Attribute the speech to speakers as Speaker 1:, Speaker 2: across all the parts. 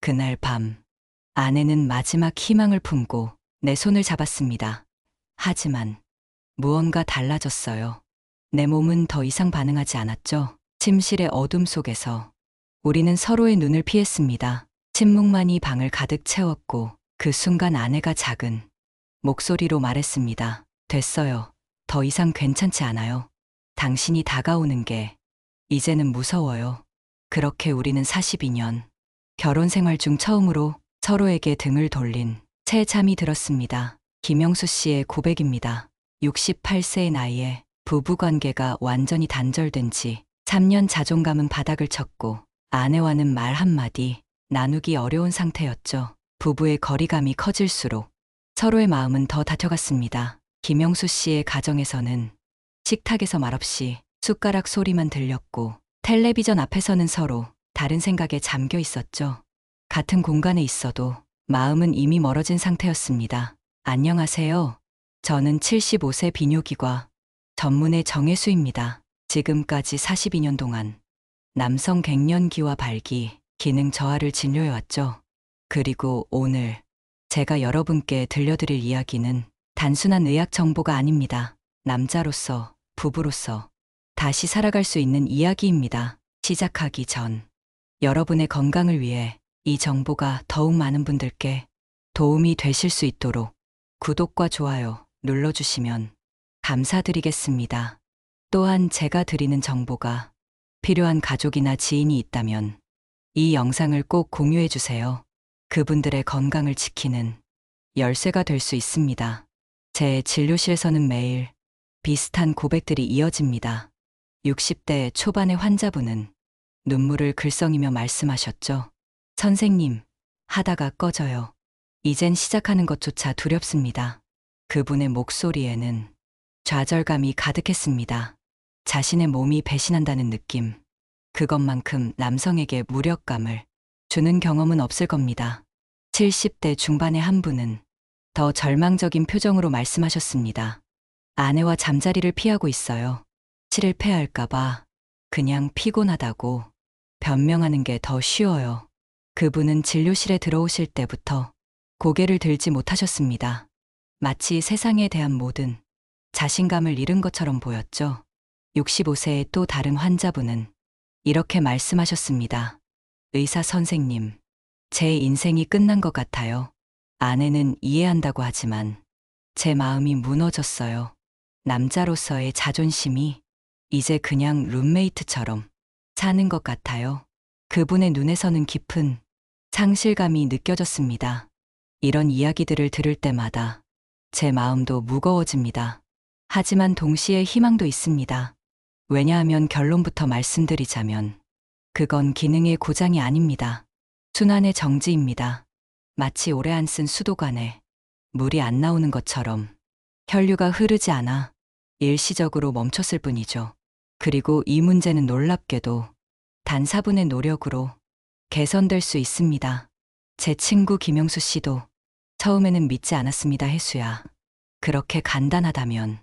Speaker 1: 그날 밤, 아내는 마지막 희망을 품고 내 손을 잡았습니다. 하지만 무언가 달라졌어요. 내 몸은 더 이상 반응하지 않았죠. 침실의 어둠 속에서 우리는 서로의 눈을 피했습니다. 침묵만이 방을 가득 채웠고 그 순간 아내가 작은 목소리로 말했습니다. 됐어요. 더 이상 괜찮지 않아요. 당신이 다가오는 게 이제는 무서워요. 그렇게 우리는 42년 결혼 생활 중 처음으로 서로에게 등을 돌린 새 잠이 들었습니다. 김영수 씨의 고백입니다. 68세의 나이에 부부관계가 완전히 단절된 지 3년 자존감은 바닥을 쳤고 아내와는 말 한마디 나누기 어려운 상태였죠. 부부의 거리감이 커질수록 서로의 마음은 더 다쳐갔습니다. 김영수 씨의 가정에서는 식탁에서 말없이 숟가락 소리만 들렸고 텔레비전 앞에서는 서로 다른 생각에 잠겨 있었죠. 같은 공간에 있어도 마음은 이미 멀어진 상태였습니다. 안녕하세요. 저는 75세 비뇨기과 전문의 정혜수입니다. 지금까지 42년 동안 남성 갱년기와 발기, 기능 저하를 진료해왔죠. 그리고 오늘 제가 여러분께 들려드릴 이야기는 단순한 의학 정보가 아닙니다. 남자로서, 부부로서 다시 살아갈 수 있는 이야기입니다. 시작하기 전 여러분의 건강을 위해 이 정보가 더욱 많은 분들께 도움이 되실 수 있도록 구독과 좋아요 눌러주시면 감사드리겠습니다. 또한 제가 드리는 정보가 필요한 가족이나 지인이 있다면 이 영상을 꼭 공유해 주세요. 그분들의 건강을 지키는 열쇠가 될 수 있습니다. 제 진료실에서는 매일 비슷한 고백들이 이어집니다. 60대 초반의 환자분은 눈물을 글썽이며 말씀하셨죠. 선생님, 하다가 꺼져요. 이젠 시작하는 것조차 두렵습니다. 그분의 목소리에는 좌절감이 가득했습니다. 자신의 몸이 배신한다는 느낌. 그것만큼 남성에게 무력감을 주는 경험은 없을 겁니다. 70대 중반의 한 분은 더 절망적인 표정으로 말씀하셨습니다. 아내와 잠자리를 피하고 있어요. 실패할까봐 그냥 피곤하다고 변명하는 게 더 쉬워요. 그분은 진료실에 들어오실 때부터 고개를 들지 못하셨습니다. 마치 세상에 대한 모든 자신감을 잃은 것처럼 보였죠. 65세의 또 다른 환자분은 이렇게 말씀하셨습니다. 의사 선생님, 제 인생이 끝난 것 같아요. 아내는 이해한다고 하지만 제 마음이 무너졌어요. 남자로서의 자존심이 이제 그냥 룸메이트처럼 사는 것 같아요. 그분의 눈에서는 깊은 상실감이 느껴졌습니다. 이런 이야기들을 들을 때마다 제 마음도 무거워집니다. 하지만 동시에 희망도 있습니다. 왜냐하면 결론부터 말씀드리자면 그건 기능의 고장이 아닙니다. 순환의 정지입니다. 마치 오래 안 쓴 수도관에 물이 안 나오는 것처럼 혈류가 흐르지 않아 일시적으로 멈췄을 뿐이죠. 그리고 이 문제는 놀랍게도 단 4분의 노력으로 개선될 수 있습니다. 제 친구 김영수 씨도 처음에는 믿지 않았습니다. 혜수야. 그렇게 간단하다면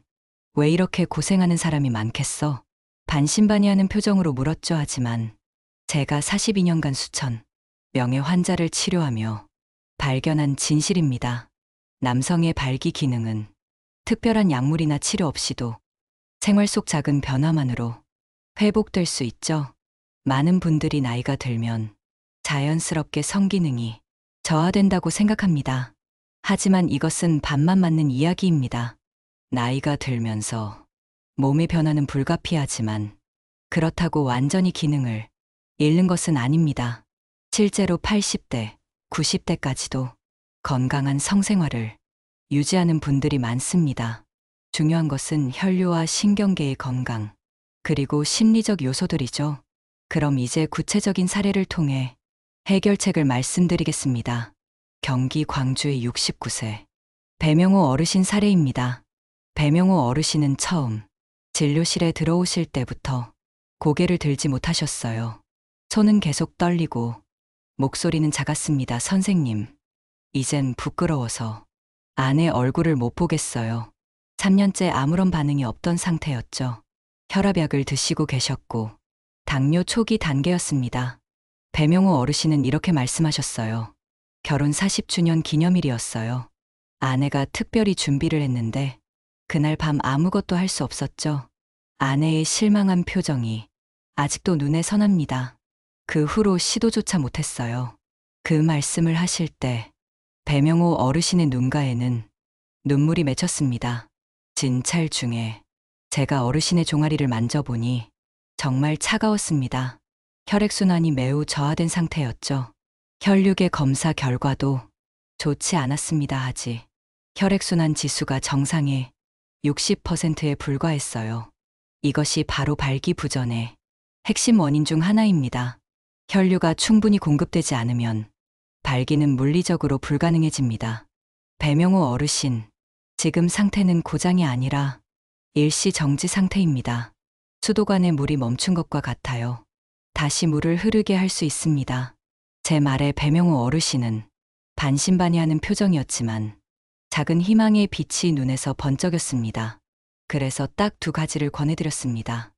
Speaker 1: 왜 이렇게 고생하는 사람이 많겠어? 반신반의하는 표정으로 물었죠. 하지만 제가 42년간 수천 명의 환자를 치료하며 발견한 진실입니다. 남성의 발기 기능은 특별한 약물이나 치료 없이도 생활 속 작은 변화만으로 회복될 수 있죠. 많은 분들이 나이가 들면 자연스럽게 성기능이 저하된다고 생각합니다. 하지만 이것은 반만 맞는 이야기입니다. 나이가 들면서 몸의 변화는 불가피하지만 그렇다고 완전히 기능을 잃는 것은 아닙니다. 실제로 80대, 90대까지도 건강한 성생활을 유지하는 분들이 많습니다. 중요한 것은 혈류와 신경계의 건강, 그리고 심리적 요소들이죠. 그럼 이제 구체적인 사례를 통해 해결책을 말씀드리겠습니다. 경기 광주의 69세 배명호 어르신 사례입니다. 배명호 어르신은 처음 진료실에 들어오실 때부터 고개를 들지 못하셨어요. 손은 계속 떨리고 목소리는 작았습니다. 선생님, 이젠 부끄러워서 아내 얼굴을 못 보겠어요. 3년째 아무런 반응이 없던 상태였죠. 혈압약을 드시고 계셨고 당뇨 초기 단계였습니다. 배명호 어르신은 이렇게 말씀하셨어요. 결혼 40주년 기념일이었어요. 아내가 특별히 준비를 했는데 그날 밤 아무것도 할 수 없었죠. 아내의 실망한 표정이 아직도 눈에 선합니다. 그 후로 시도조차 못했어요. 그 말씀을 하실 때 배명호 어르신의 눈가에는 눈물이 맺혔습니다. 진찰 중에 제가 어르신의 종아리를 만져보니 정말 차가웠습니다. 혈액순환이 매우 저하된 상태였죠. 혈육의 검사 결과도 좋지 않았습니다. 하지. 혈액순환 지수가 정상의 60%에 불과했어요. 이것이 바로 발기부전의 핵심 원인 중 하나입니다. 혈류가 충분히 공급되지 않으면 발기는 물리적으로 불가능해집니다. 배명호 어르신, 지금 상태는 고장이 아니라 일시 정지 상태입니다. 수도관에 물이 멈춘 것과 같아요. 다시 물을 흐르게 할 수 있습니다. 제 말에 배명호 어르신은 반신반의하는 표정이었지만 작은 희망의 빛이 눈에서 번쩍였습니다. 그래서 딱 두 가지를 권해드렸습니다.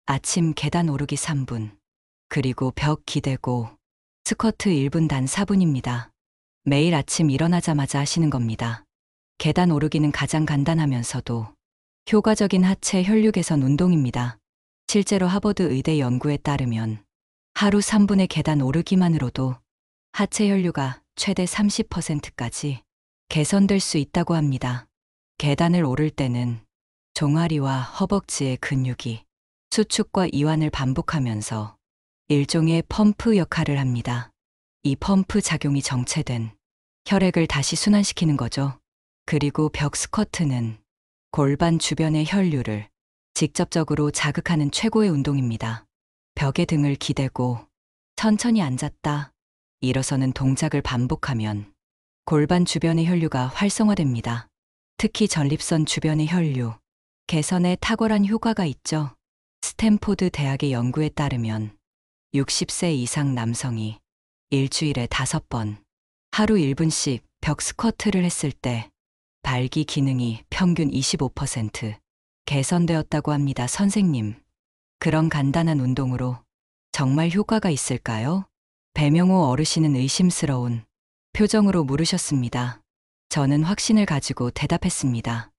Speaker 1: 아침 계단 오르기 3분, 그리고 벽 기대고 스쿼트 1분 단 4분입니다. 매일 아침 일어나자마자 하시는 겁니다. 계단 오르기는 가장 간단하면서도 효과적인 하체 혈류 개선 운동입니다. 실제로 하버드 의대 연구에 따르면 하루 3분의 계단 오르기만으로도 하체 혈류가 최대 30%까지 개선될 수 있다고 합니다. 계단을 오를 때는 종아리와 허벅지의 근육이 수축과 이완을 반복하면서 일종의 펌프 역할을 합니다. 이 펌프 작용이 정체된 혈액을 다시 순환시키는 거죠. 그리고 벽 스쿼트는 골반 주변의 혈류를 직접적으로 자극하는 최고의 운동입니다. 벽에 등을 기대고 천천히 앉았다 일어서는 동작을 반복하면 골반 주변의 혈류가 활성화됩니다. 특히 전립선 주변의 혈류 개선에 탁월한 효과가 있죠. 스탠포드 대학의 연구에 따르면 60세 이상 남성이 일주일에 5번, 하루 1분씩 벽 스쿼트를 했을 때 발기 기능이 평균 25% 개선되었다고 합니다. 선생님, 그런 간단한 운동으로 정말 효과가 있을까요? 배명호 어르신은 의심스러운 표정으로 물으셨습니다. 저는 확신을 가지고 대답했습니다.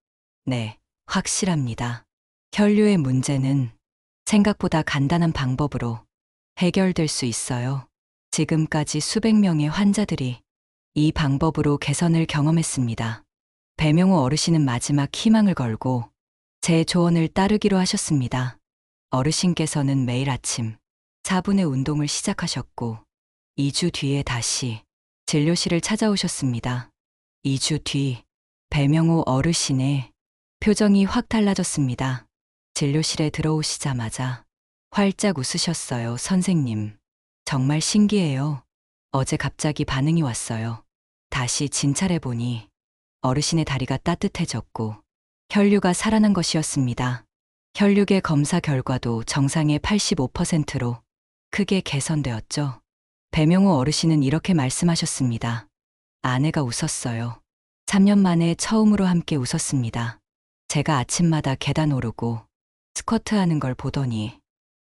Speaker 1: 네, 확실합니다. 혈류의 문제는 생각보다 간단한 방법으로 해결될 수 있어요. 지금까지 수백 명의 환자들이 이 방법으로 개선을 경험했습니다. 배명호 어르신은 마지막 희망을 걸고 제 조언을 따르기로 하셨습니다. 어르신께서는 매일 아침 4분의 운동을 시작하셨고 2주 뒤에 다시 진료실을 찾아오셨습니다. 2주 뒤 배명호 어르신의 표정이 확 달라졌습니다. 진료실에 들어오시자마자 활짝 웃으셨어요. 선생님, 정말 신기해요. 어제 갑자기 반응이 왔어요. 다시 진찰해보니 어르신의 다리가 따뜻해졌고 혈류가 살아난 것이었습니다. 혈육의 검사 결과도 정상의 85%로 크게 개선되었죠. 배명호 어르신은 이렇게 말씀하셨습니다. 아내가 웃었어요. 3년 만에 처음으로 함께 웃었습니다. 제가 아침마다 계단 오르고 스쿼트 하는 걸 보더니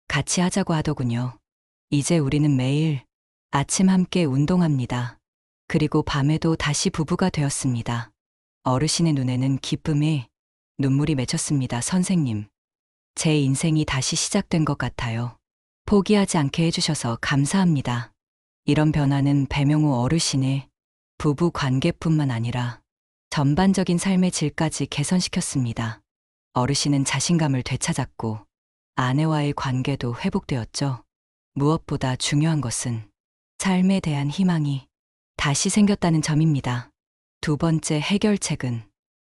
Speaker 1: 같이 하자고 하더군요. 이제 우리는 매일 아침 함께 운동합니다. 그리고 밤에도 다시 부부가 되었습니다. 어르신의 눈에는 기쁨에 눈물이 맺혔습니다. 선생님, 제 인생이 다시 시작된 것 같아요. 포기하지 않게 해주셔서 감사합니다. 이런 변화는 배명호 어르신의 부부 관계뿐만 아니라 전반적인 삶의 질까지 개선시켰습니다. 어르신은 자신감을 되찾았고 아내와의 관계도 회복되었죠. 무엇보다 중요한 것은 삶에 대한 희망이 다시 생겼다는 점입니다. 두 번째 해결책은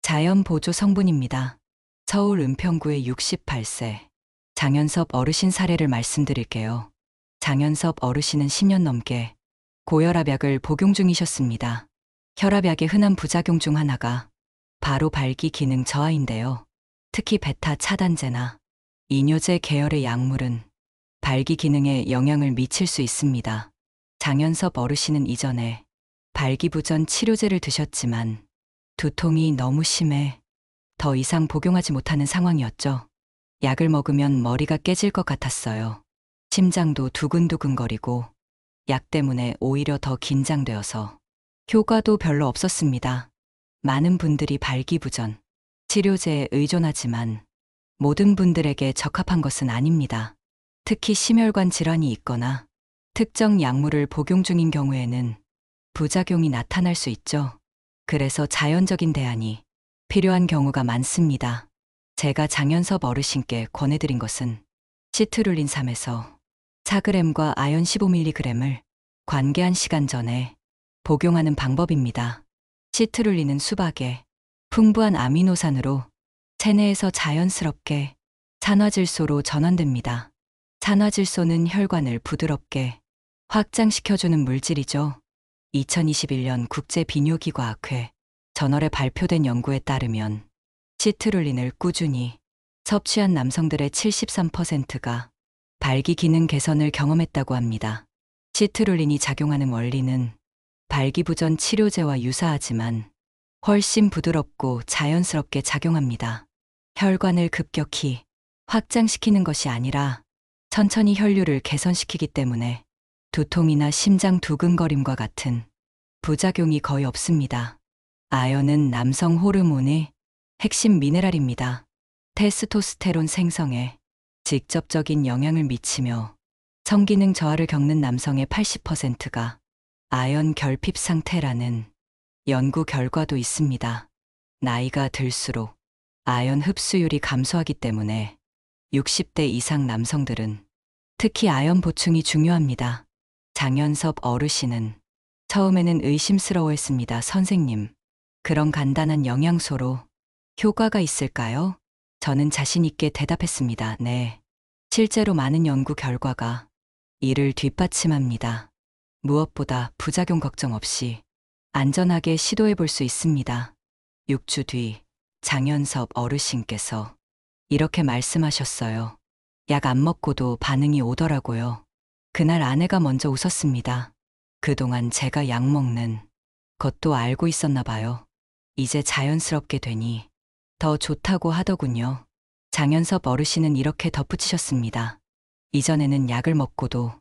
Speaker 1: 자연 보조 성분입니다. 서울 은평구의 68세 장현섭 어르신 사례를 말씀드릴게요. 장현섭 어르신은 10년 넘게 고혈압약을 복용 중이셨습니다. 혈압약의 흔한 부작용 중 하나가 바로 발기 기능 저하인데요. 특히 베타 차단제나 이뇨제 계열의 약물은 발기 기능에 영향을 미칠 수 있습니다. 장현섭 어르신은 이전에 발기부전 치료제를 드셨지만 두통이 너무 심해 더 이상 복용하지 못하는 상황이었죠. 약을 먹으면 머리가 깨질 것 같았어요. 심장도 두근두근거리고 약 때문에 오히려 더 긴장되어서 효과도 별로 없었습니다. 많은 분들이 발기부전, 치료제에 의존하지만 모든 분들에게 적합한 것은 아닙니다. 특히 심혈관 질환이 있거나 특정 약물을 복용 중인 경우에는 부작용이 나타날 수 있죠. 그래서 자연적인 대안이 필요한 경우가 많습니다. 제가 장현섭 어르신께 권해드린 것은 시트룰린 3에서 4g과 아연 15mg을 관계한 시간 전에 복용하는 방법입니다. 시트룰린은 수박에 풍부한 아미노산으로 체내에서 자연스럽게 산화질소로 전환됩니다. 산화질소는 혈관을 부드럽게 확장시켜주는 물질이죠. 2021년 국제비뇨기과학회 저널에 발표된 연구에 따르면 시트룰린을 꾸준히 섭취한 남성들의 73%가 발기 기능 개선을 경험했다고 합니다. 시트룰린이 작용하는 원리는 발기부전 치료제와 유사하지만 훨씬 부드럽고 자연스럽게 작용합니다. 혈관을 급격히 확장시키는 것이 아니라 천천히 혈류를 개선시키기 때문에 두통이나 심장 두근거림과 같은 부작용이 거의 없습니다. 아연은 남성 호르몬의 핵심 미네랄입니다. 테스토스테론 생성에 직접적인 영향을 미치며 성기능 저하를 겪는 남성의 80%가 아연 결핍 상태라는 연구 결과도 있습니다. 나이가 들수록 아연 흡수율이 감소하기 때문에 60대 이상 남성들은 특히 아연 보충이 중요합니다. 장현섭 어르신은 처음에는 의심스러워했습니다. 선생님, 그런 간단한 영양소로 효과가 있을까요? 저는 자신 있게 대답했습니다. 네. 실제로 많은 연구 결과가 이를 뒷받침합니다. 무엇보다 부작용 걱정 없이 안전하게 시도해 볼 수 있습니다. 6주 뒤 장현섭 어르신께서 이렇게 말씀하셨어요. 약 안 먹고도 반응이 오더라고요. 그날 아내가 먼저 웃었습니다. 그동안 제가 약 먹는 것도 알고 있었나 봐요. 이제 자연스럽게 되니 더 좋다고 하더군요. 장현섭 어르신은 이렇게 덧붙이셨습니다. 이전에는 약을 먹고도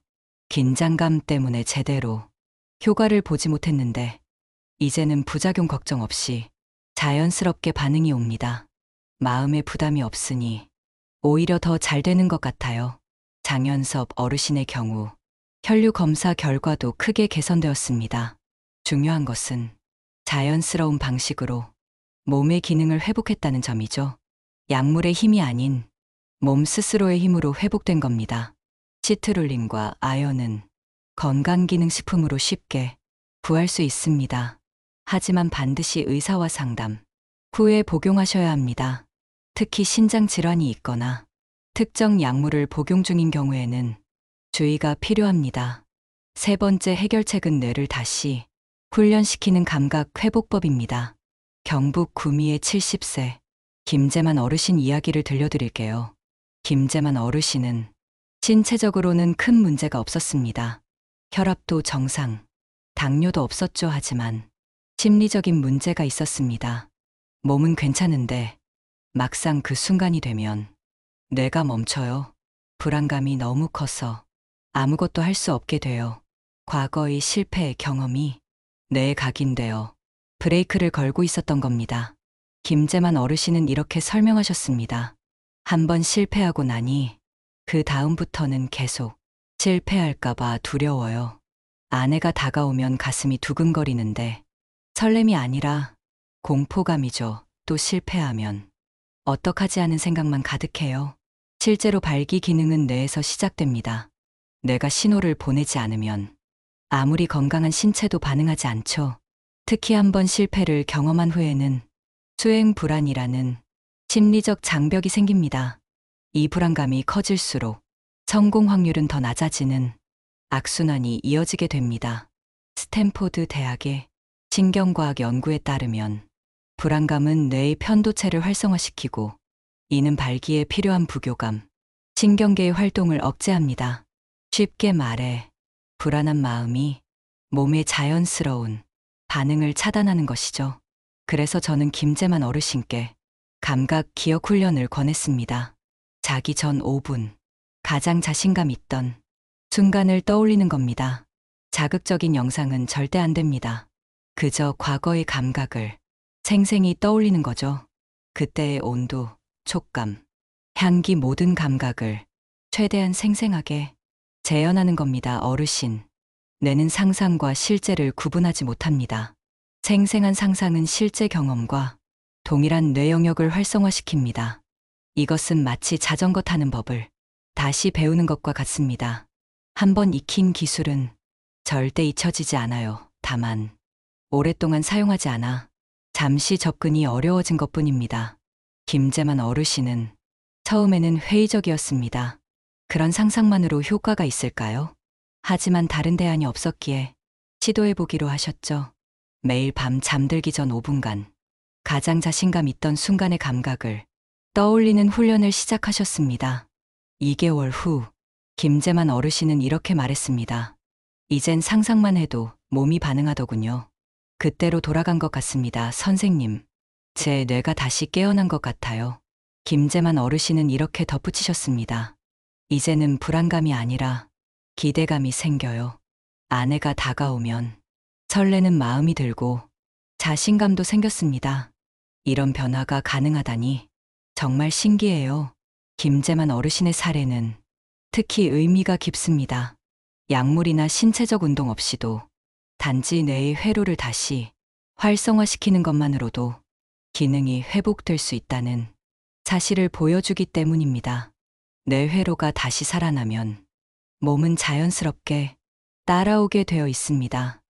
Speaker 1: 긴장감 때문에 제대로 효과를 보지 못했는데 이제는 부작용 걱정 없이 자연스럽게 반응이 옵니다. 마음에 부담이 없으니 오히려 더 잘 되는 것 같아요. 장현섭 어르신의 경우 혈류 검사 결과도 크게 개선되었습니다. 중요한 것은 자연스러운 방식으로 몸의 기능을 회복했다는 점이죠. 약물의 힘이 아닌 몸 스스로의 힘으로 회복된 겁니다. 시트룰린과 아연은 건강기능식품으로 쉽게 구할 수 있습니다. 하지만 반드시 의사와 상담 후에 복용하셔야 합니다. 특히 신장 질환이 있거나 특정 약물을 복용 중인 경우에는 주의가 필요합니다. 세 번째 해결책은 뇌를 다시 훈련시키는 감각 회복법입니다. 경북 구미의 70세 김재만 어르신 이야기를 들려드릴게요. 김재만 어르신은 신체적으로는 큰 문제가 없었습니다. 혈압도 정상, 당뇨도 없었죠. 하지만 심리적인 문제가 있었습니다. 몸은 괜찮은데 막상 그 순간이 되면 뇌가 멈춰요. 불안감이 너무 커서 아무것도 할 수 없게 돼요. 과거의 실패의 경험이 뇌에 각인되어 브레이크를 걸고 있었던 겁니다. 김재만 어르신은 이렇게 설명하셨습니다. 한번 실패하고 나니 그 다음부터는 계속 실패할까봐 두려워요. 아내가 다가오면 가슴이 두근거리는데 설렘이 아니라 공포감이죠. 또 실패하면 어떡하지 하는 생각만 가득해요. 실제로 발기 기능은 뇌에서 시작됩니다. 뇌가 신호를 보내지 않으면 아무리 건강한 신체도 반응하지 않죠. 특히 한번 실패를 경험한 후에는 수행 불안이라는 심리적 장벽이 생깁니다. 이 불안감이 커질수록 성공 확률은 더 낮아지는 악순환이 이어지게 됩니다. 스탠포드 대학의 신경과학 연구에 따르면 불안감은 뇌의 편도체를 활성화시키고 이는 발기에 필요한 부교감, 신경계의 활동을 억제합니다. 쉽게 말해 불안한 마음이 몸의 자연스러운 반응을 차단하는 것이죠. 그래서 저는 김재만 어르신께 감각 기억 훈련을 권했습니다. 자기 전 5분 가장 자신감 있던 순간을 떠올리는 겁니다. 자극적인 영상은 절대 안 됩니다. 그저 과거의 감각을 생생히 떠올리는 거죠. 그때의 온도, 촉감, 향기 모든 감각을 최대한 생생하게 재현하는 겁니다. 어르신. 뇌는 상상과 실제를 구분하지 못합니다. 생생한 상상은 실제 경험과 동일한 뇌 영역을 활성화시킵니다. 이것은 마치 자전거 타는 법을 다시 배우는 것과 같습니다. 한번 익힌 기술은 절대 잊혀지지 않아요. 다만 오랫동안 사용하지 않아 잠시 접근이 어려워진 것뿐입니다. 김재만 어르신은 처음에는 회의적이었습니다. 그런 상상만으로 효과가 있을까요? 하지만 다른 대안이 없었기에 시도해보기로 하셨죠. 매일 밤 잠들기 전 5분간 가장 자신감 있던 순간의 감각을 떠올리는 훈련을 시작하셨습니다. 2개월 후 김재만 어르신은 이렇게 말했습니다. 이젠 상상만 해도 몸이 반응하더군요. 그때로 돌아간 것 같습니다. 선생님, 제 뇌가 다시 깨어난 것 같아요. 김재만 어르신은 이렇게 덧붙이셨습니다. 이제는 불안감이 아니라 기대감이 생겨요. 아내가 다가오면 설레는 마음이 들고 자신감도 생겼습니다. 이런 변화가 가능하다니 정말 신기해요. 김재만 어르신의 사례는 특히 의미가 깊습니다. 약물이나 신체적 운동 없이도 단지 뇌의 회로를 다시 활성화시키는 것만으로도 기능이 회복될 수 있다는 사실을 보여주기 때문입니다. 뇌 회로가 다시 살아나면 몸은 자연스럽게 따라오게 되어 있습니다.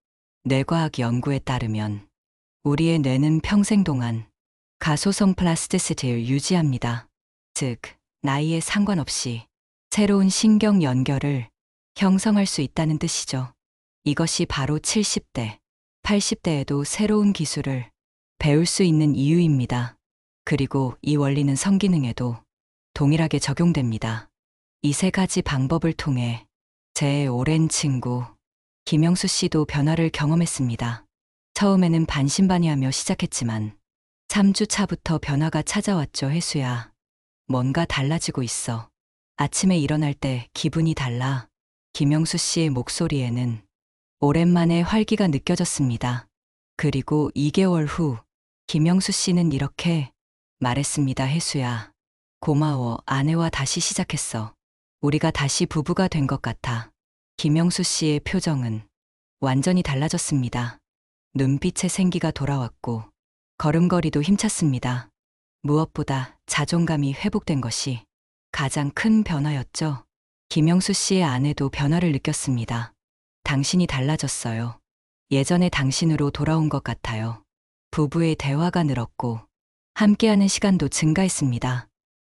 Speaker 1: 뇌과학 연구에 따르면 우리의 뇌는 평생 동안 가소성 플라스티시티를 유지합니다. 즉, 나이에 상관없이 새로운 신경 연결을 형성할 수 있다는 뜻이죠. 이것이 바로 70대, 80대에도 새로운 기술을 배울 수 있는 이유입니다. 그리고 이 원리는 성기능에도 동일하게 적용됩니다. 이 세 가지 방법을 통해 제 오랜 친구 김영수 씨도 변화를 경험했습니다. 처음에는 반신반의하며 시작했지만 3주 차부터 변화가 찾아왔죠. 혜수야, 뭔가 달라지고 있어. 아침에 일어날 때 기분이 달라. 김영수 씨의 목소리에는 오랜만에 활기가 느껴졌습니다. 그리고 2개월 후 김영수 씨는 이렇게 말했습니다. 혜수야, 고마워. 아내와 다시 시작했어. 우리가 다시 부부가 된 것 같아. 김영수 씨의 표정은 완전히 달라졌습니다. 눈빛에 생기가 돌아왔고 걸음걸이도 힘찼습니다. 무엇보다 자존감이 회복된 것이 가장 큰 변화였죠. 김영수 씨의 아내도 변화를 느꼈습니다. 당신이 달라졌어요. 예전의 당신으로 돌아온 것 같아요. 부부의 대화가 늘었고 함께하는 시간도 증가했습니다.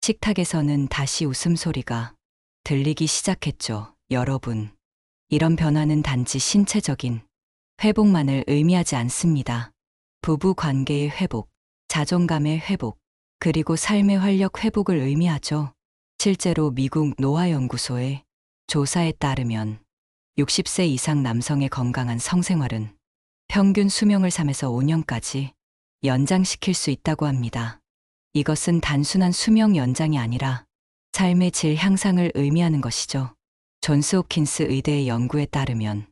Speaker 1: 식탁에서는 다시 웃음소리가 들리기 시작했죠. 여러분, 이런 변화는 단지 신체적인 회복만을 의미하지 않습니다. 부부 관계의 회복, 자존감의 회복, 그리고 삶의 활력 회복을 의미하죠. 실제로 미국 노화연구소의 조사에 따르면 60세 이상 남성의 건강한 성생활은 평균 수명을 3에서 5년까지 연장시킬 수 있다고 합니다. 이것은 단순한 수명 연장이 아니라 삶의 질 향상을 의미하는 것이죠. 존스 홉킨스 의대의 연구에 따르면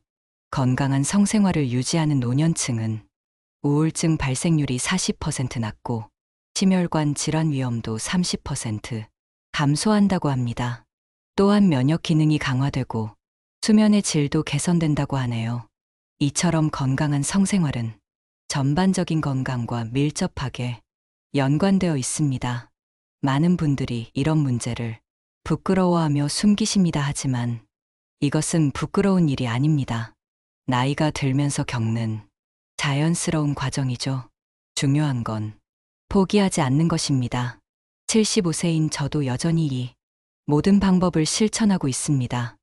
Speaker 1: 건강한 성생활을 유지하는 노년층은 우울증 발생률이 40% 낮고 심혈관 질환 위험도 30% 감소한다고 합니다. 또한 면역 기능이 강화되고 수면의 질도 개선된다고 하네요. 이처럼 건강한 성생활은 전반적인 건강과 밀접하게 연관되어 있습니다. 많은 분들이 이런 문제를 부끄러워하며 숨기십니다. 하지만 이것은 부끄러운 일이 아닙니다. 나이가 들면서 겪는 자연스러운 과정이죠. 중요한 건 포기하지 않는 것입니다. 75세인 저도 여전히 이 모든 방법을 실천하고 있습니다.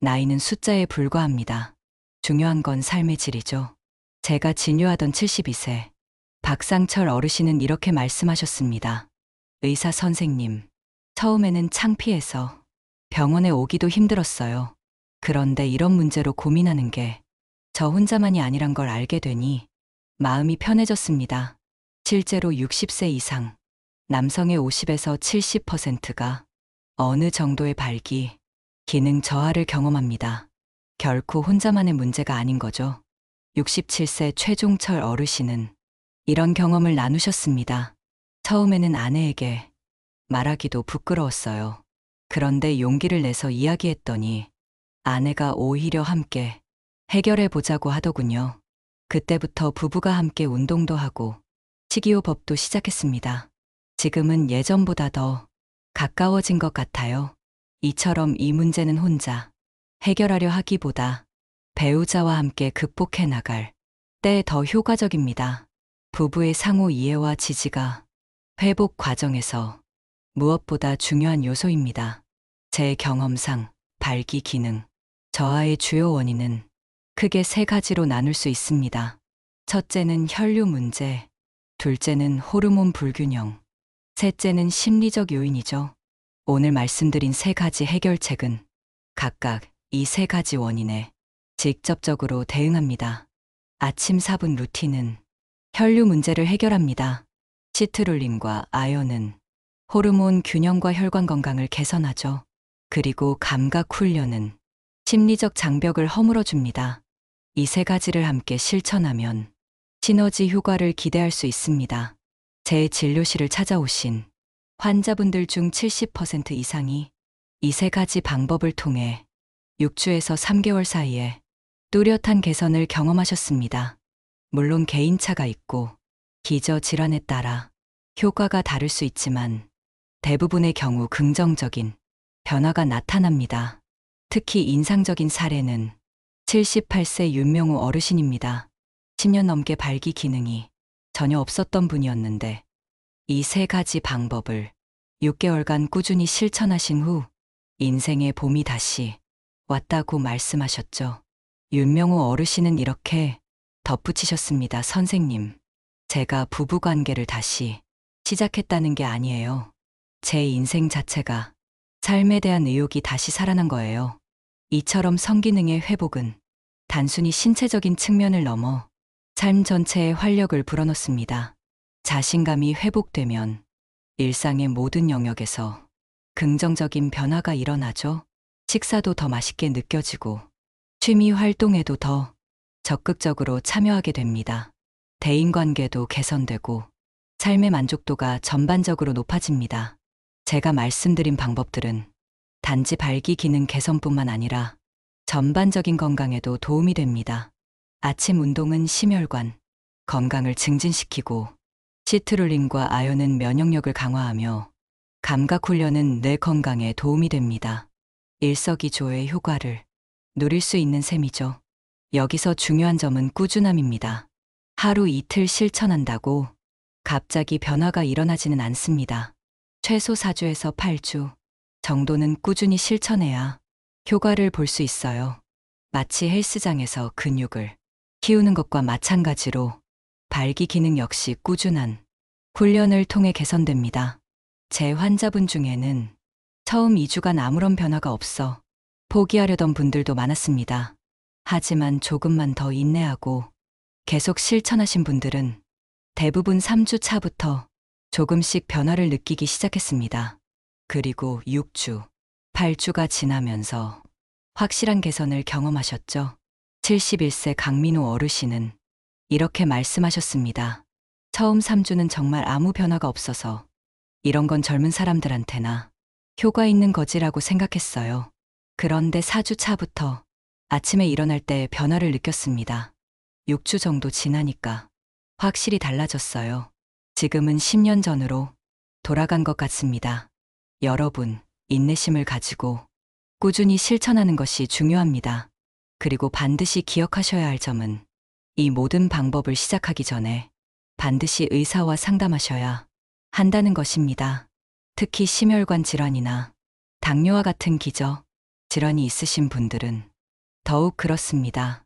Speaker 1: 나이는 숫자에 불과합니다. 중요한 건 삶의 질이죠. 제가 진료하던 72세 박상철 어르신은 이렇게 말씀하셨습니다. 의사 선생님, 처음에는 창피해서 병원에 오기도 힘들었어요. 그런데 이런 문제로 고민하는 게 저 혼자만이 아니란 걸 알게 되니 마음이 편해졌습니다. 실제로 60세 이상 남성의 50에서 70%가 어느 정도의 발기, 기능 저하를 경험합니다. 결코 혼자만의 문제가 아닌 거죠. 67세 최종철 어르신은 이런 경험을 나누셨습니다. 처음에는 아내에게 말하기도 부끄러웠어요. 그런데 용기를 내서 이야기했더니 아내가 오히려 함께 해결해 보자고 하더군요. 그때부터 부부가 함께 운동도 하고 식이요법도 시작했습니다. 지금은 예전보다 더 가까워진 것 같아요. 이처럼 이 문제는 혼자 해결하려 하기보다 배우자와 함께 극복해 나갈 때 더 효과적입니다. 부부의 상호 이해와 지지가 회복 과정에서 무엇보다 중요한 요소입니다. 제 경험상 발기 기능 저하의 주요 원인은 크게 세 가지로 나눌 수 있습니다. 첫째는 혈류 문제, 둘째는 호르몬 불균형, 셋째는 심리적 요인이죠. 오늘 말씀드린 세 가지 해결책은 각각 이 세 가지 원인에 직접적으로 대응합니다. 아침 4분 루틴은 혈류 문제를 해결합니다. 시트룰린과 아연은 호르몬 균형과 혈관 건강을 개선하죠. 그리고 감각 훈련은 심리적 장벽을 허물어 줍니다. 이 세 가지를 함께 실천하면 시너지 효과를 기대할 수 있습니다. 제 진료실을 찾아오신 환자분들 중 70% 이상이 이 세 가지 방법을 통해 6주에서 3개월 사이에 뚜렷한 개선을 경험하셨습니다. 물론 개인차가 있고 기저 질환에 따라 효과가 다를 수 있지만 대부분의 경우 긍정적인 변화가 나타납니다. 특히 인상적인 사례는 78세 윤명우 어르신입니다. 10년 넘게 발기 기능이 전혀 없었던 분이었는데 이 세 가지 방법을 6개월간 꾸준히 실천하신 후 인생의 봄이 다시 왔다고 말씀하셨죠. 윤명우 어르신은 이렇게 덧붙이셨습니다. 선생님, 제가 부부관계를 다시 시작했다는 게 아니에요. 제 인생 자체가 삶에 대한 의욕이 다시 살아난 거예요. 이처럼 성기능의 회복은 단순히 신체적인 측면을 넘어 삶 전체에 활력을 불어넣습니다. 자신감이 회복되면 일상의 모든 영역에서 긍정적인 변화가 일어나죠. 식사도 더 맛있게 느껴지고 취미 활동에도 더 적극적으로 참여하게 됩니다. 대인관계도 개선되고 삶의 만족도가 전반적으로 높아집니다. 제가 말씀드린 방법들은 단지 발기 기능 개선뿐만 아니라 전반적인 건강에도 도움이 됩니다. 아침 운동은 심혈관 건강을 증진시키고 시트룰린과 아연은 면역력을 강화하며 감각 훈련은 뇌 건강에 도움이 됩니다. 일석이조의 효과를 누릴 수 있는 셈이죠. 여기서 중요한 점은 꾸준함입니다. 하루 이틀 실천한다고 갑자기 변화가 일어나지는 않습니다. 최소 4주에서 8주 정도는 꾸준히 실천해야 효과를 볼 수 있어요. 마치 헬스장에서 근육을 키우는 것과 마찬가지로 발기 기능 역시 꾸준한 훈련을 통해 개선됩니다. 제 환자분 중에는 처음 2주간 아무런 변화가 없어 포기하려던 분들도 많았습니다. 하지만 조금만 더 인내하고 계속 실천하신 분들은 대부분 3주 차부터 조금씩 변화를 느끼기 시작했습니다. 그리고 6주, 8주가 지나면서 확실한 개선을 경험하셨죠. 71세 강민호 어르신은 이렇게 말씀하셨습니다. 처음 3주는 정말 아무 변화가 없어서 이런 건 젊은 사람들한테나 효과 있는 거지라고 생각했어요. 그런데 4주 차부터 아침에 일어날 때 변화를 느꼈습니다. 6주 정도 지나니까 확실히 달라졌어요. 지금은 10년 전으로 돌아간 것 같습니다. 여러분, 인내심을 가지고 꾸준히 실천하는 것이 중요합니다. 그리고 반드시 기억하셔야 할 점은 이 모든 방법을 시작하기 전에 반드시 의사와 상담하셔야 한다는 것입니다. 특히 심혈관 질환이나 당뇨와 같은 기저 질환이 있으신 분들은 더욱 그렇습니다.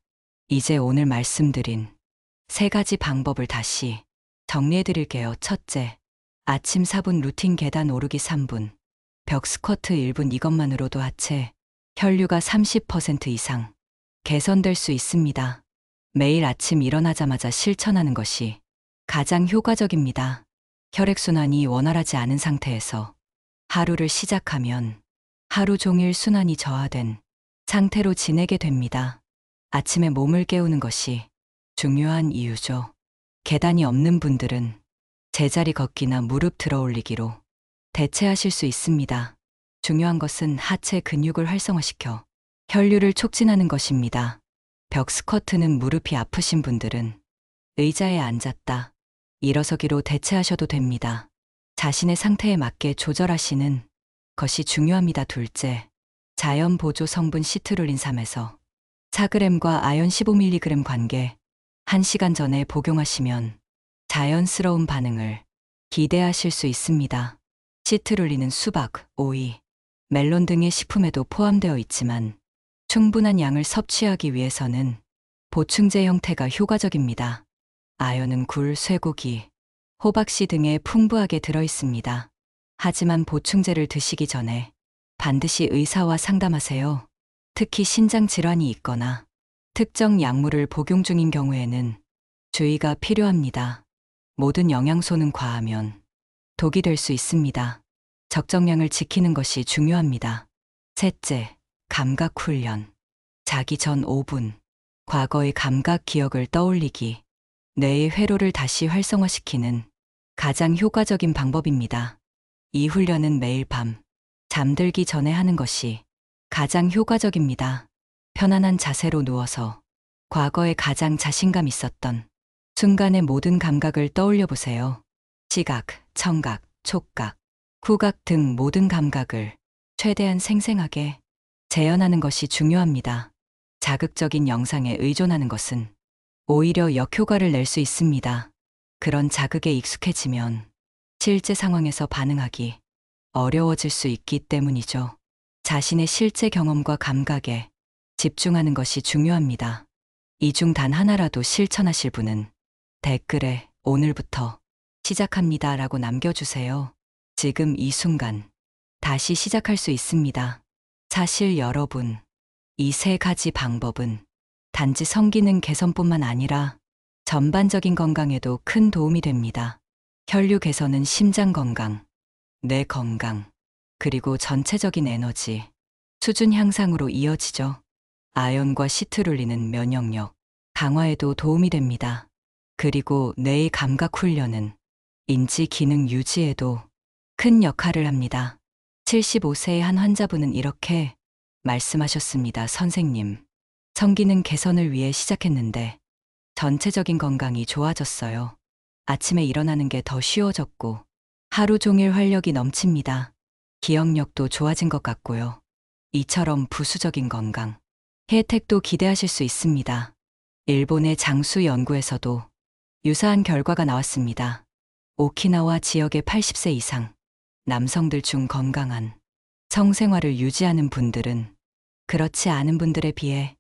Speaker 1: 이제 오늘 말씀드린 세 가지 방법을 다시 정리해 드릴게요. 첫째, 아침 4분 루틴 계단 오르기 3분, 벽 스쿼트 1분. 이것만으로도 하체 혈류가 30% 이상 개선될 수 있습니다. 매일 아침 일어나자마자 실천하는 것이 가장 효과적입니다. 혈액순환이 원활하지 않은 상태에서 하루를 시작하면 하루 종일 순환이 저하된 상태로 지내게 됩니다. 아침에 몸을 깨우는 것이 중요한 이유죠. 계단이 없는 분들은 제자리 걷기나 무릎 들어 올리기로 대체하실 수 있습니다. 중요한 것은 하체 근육을 활성화시켜 혈류를 촉진하는 것입니다. 벽 스쿼트는 무릎이 아프신 분들은 의자에 앉았다 일어서기로 대체하셔도 됩니다. 자신의 상태에 맞게 조절하시는 것이 중요합니다. 둘째, 자연 보조 성분 시트룰린 3에서 4g과 아연 15mg 관계 1시간 전에 복용하시면 자연스러운 반응을 기대하실 수 있습니다. 시트룰린은 수박, 오이, 멜론 등의 식품에도 포함되어 있지만 충분한 양을 섭취하기 위해서는 보충제 형태가 효과적입니다. 아연은 굴, 쇠고기, 호박씨 등에 풍부하게 들어 있습니다. 하지만 보충제를 드시기 전에 반드시 의사와 상담하세요. 특히 신장 질환이 있거나 특정 약물을 복용 중인 경우에는 주의가 필요합니다. 모든 영양소는 과하면 독이 될 수 있습니다. 적정량을 지키는 것이 중요합니다. 셋째, 감각 훈련. 자기 전 5분. 과거의 감각 기억을 떠올리기. 뇌의 회로를 다시 활성화시키는 가장 효과적인 방법입니다. 이 훈련은 매일 밤 잠들기 전에 하는 것이 가장 효과적입니다. 편안한 자세로 누워서 과거에 가장 자신감 있었던 순간의 모든 감각을 떠올려 보세요. 시각, 청각, 촉각, 후각 등 모든 감각을 최대한 생생하게 재현하는 것이 중요합니다. 자극적인 영상에 의존하는 것은 오히려 역효과를 낼 수 있습니다. 그런 자극에 익숙해지면 실제 상황에서 반응하기 어려워질 수 있기 때문이죠. 자신의 실제 경험과 감각에 집중하는 것이 중요합니다. 이 중 단 하나라도 실천하실 분은 댓글에 오늘부터 시작합니다 라고 남겨주세요. 지금 이 순간 다시 시작할 수 있습니다. 사실 여러분, 이 세 가지 방법은 단지 성기능 개선뿐만 아니라 전반적인 건강에도 큰 도움이 됩니다. 혈류 개선은 심장 건강, 뇌 건강, 그리고 전체적인 에너지 수준 향상으로 이어지죠. 아연과 시트룰린은 면역력 강화에도 도움이 됩니다. 그리고 뇌의 감각 훈련은 인지 기능 유지에도 큰 역할을 합니다. 75세의 한 환자분은 이렇게 말씀하셨습니다. 선생님, 성기능 개선을 위해 시작했는데 전체적인 건강이 좋아졌어요. 아침에 일어나는 게 더 쉬워졌고 하루 종일 활력이 넘칩니다. 기억력도 좋아진 것 같고요. 이처럼 부수적인 건강 혜택도 기대하실 수 있습니다. 일본의 장수 연구에서도 유사한 결과가 나왔습니다. 오키나와 지역의 80세 이상 남성들 중 건강한 성생활을 유지하는 분들은 그렇지 않은 분들에 비해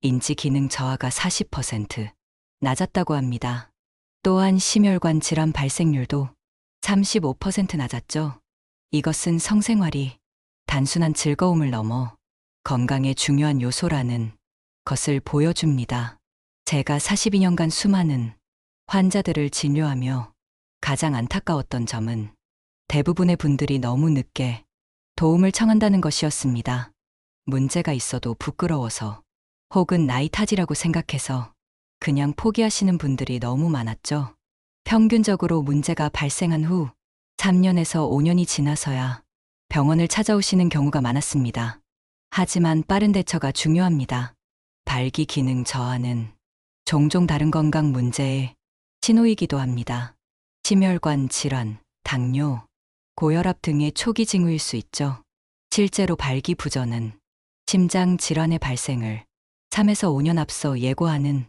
Speaker 1: 인지 기능 저하가 40% 낮았다고 합니다. 또한 심혈관 질환 발생률도 35% 낮았죠. 이것은 성생활이 단순한 즐거움을 넘어 건강의 중요한 요소라는 것을 보여줍니다. 제가 42년간 수많은 환자들을 진료하며 가장 안타까웠던 점은 대부분의 분들이 너무 늦게 도움을 청한다는 것이었습니다. 문제가 있어도 부끄러워서 혹은 나이 탓이라고 생각해서 그냥 포기하시는 분들이 너무 많았죠. 평균적으로 문제가 발생한 후 3년에서 5년이 지나서야 병원을 찾아오시는 경우가 많았습니다. 하지만 빠른 대처가 중요합니다. 발기 기능 저하는 종종 다른 건강 문제의 신호이기도 합니다. 심혈관 질환, 당뇨, 고혈압 등의 초기 징후일 수 있죠. 실제로 발기부전은 심장 질환의 발생을 3에서 5년 앞서 예고하는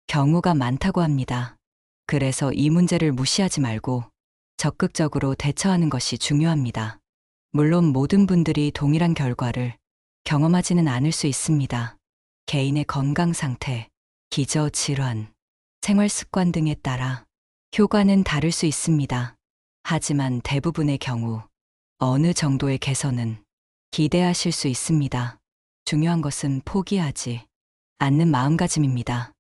Speaker 1: 경우가 많다고 합니다. 그래서 이 문제를 무시하지 말고 적극적으로 대처하는 것이 중요합니다. 물론 모든 분들이 동일한 결과를 경험하지는 않을 수 있습니다. 개인의 건강 상태, 기저 질환, 생활 습관 등에 따라 효과는 다를 수 있습니다. 하지만 대부분의 경우 어느 정도의 개선은 기대하실 수 있습니다. 중요한 것은 포기하지 않는 마음가짐입니다.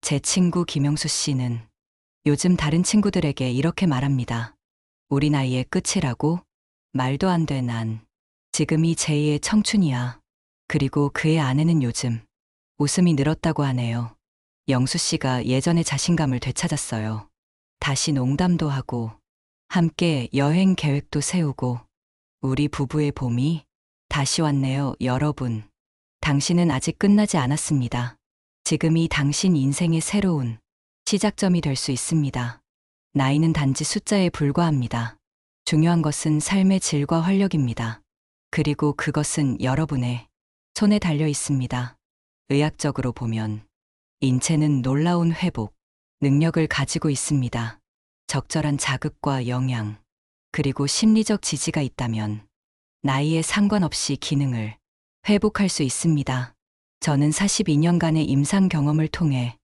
Speaker 1: 제 친구 김영수 씨는 요즘 다른 친구들에게 이렇게 말합니다. 우리 나이의 끝이라고? 말도 안 돼. 난 지금이 제2의 청춘이야. 그리고 그의 아내는 요즘 웃음이 늘었다고 하네요. 영수 씨가 예전의 자신감을 되찾았어요. 다시 농담도 하고, 함께 여행 계획도 세우고, 우리 부부의 봄이 다시 왔네요, 여러분. 당신은 아직 끝나지 않았습니다. 지금이 당신 인생의 새로운 시작점이 될 수 있습니다. 나이는 단지 숫자에 불과합니다. 중요한 것은 삶의 질과 활력입니다. 그리고 그것은 여러분의 손에 달려 있습니다. 의학적으로 보면 인체는 놀라운 회복 능력을 가지고 있습니다. 적절한 자극과 영양, 그리고 심리적 지지가 있다면 나이에 상관없이 기능을 회복할 수 있습니다. 저는 42년간의 임상 경험을 통해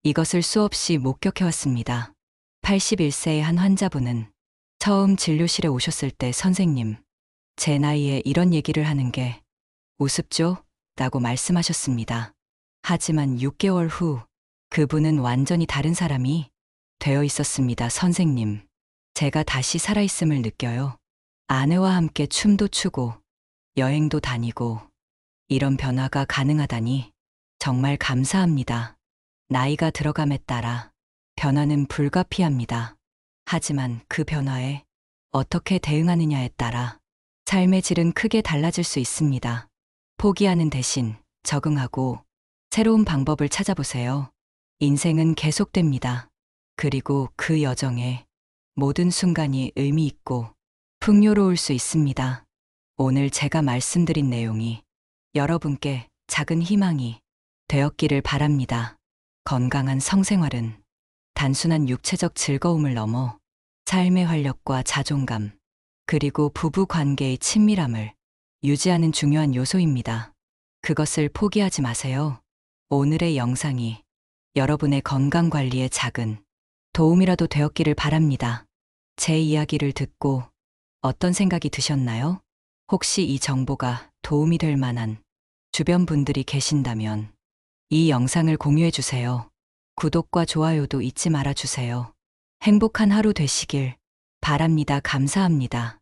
Speaker 1: 이것을 수없이 목격해왔습니다. 81세의 한 환자분은 처음 진료실에 오셨을 때 선생님, 제 나이에 이런 얘기를 하는 게 우습죠? 라고 말씀하셨습니다. 하지만 6개월 후 그분은 완전히 다른 사람이 되어 있었습니다. 선생님, 제가 다시 살아있음을 느껴요. 아내와 함께 춤도 추고 여행도 다니고 이런 변화가 가능하다니 정말 감사합니다. 나이가 들어감에 따라 변화는 불가피합니다. 하지만 그 변화에 어떻게 대응하느냐에 따라 삶의 질은 크게 달라질 수 있습니다. 포기하는 대신 적응하고 새로운 방법을 찾아보세요. 인생은 계속됩니다. 그리고 그 여정에 모든 순간이 의미 있고 풍요로울 수 있습니다. 오늘 제가 말씀드린 내용이 여러분께 작은 희망이 되었기를 바랍니다. 건강한 성생활은 단순한 육체적 즐거움을 넘어 삶의 활력과 자존감, 그리고 부부 관계의 친밀함을 유지하는 중요한 요소입니다. 그것을 포기하지 마세요. 오늘의 영상이 여러분의 건강 관리에 작은 도움이라도 되었기를 바랍니다. 제 이야기를 듣고 어떤 생각이 드셨나요? 혹시 이 정보가 도움이 될 만한 주변 분들이 계신다면 이 영상을 공유해 주세요. 구독과 좋아요도 잊지 말아 주세요. 행복한 하루 되시길 바랍니다. 감사합니다.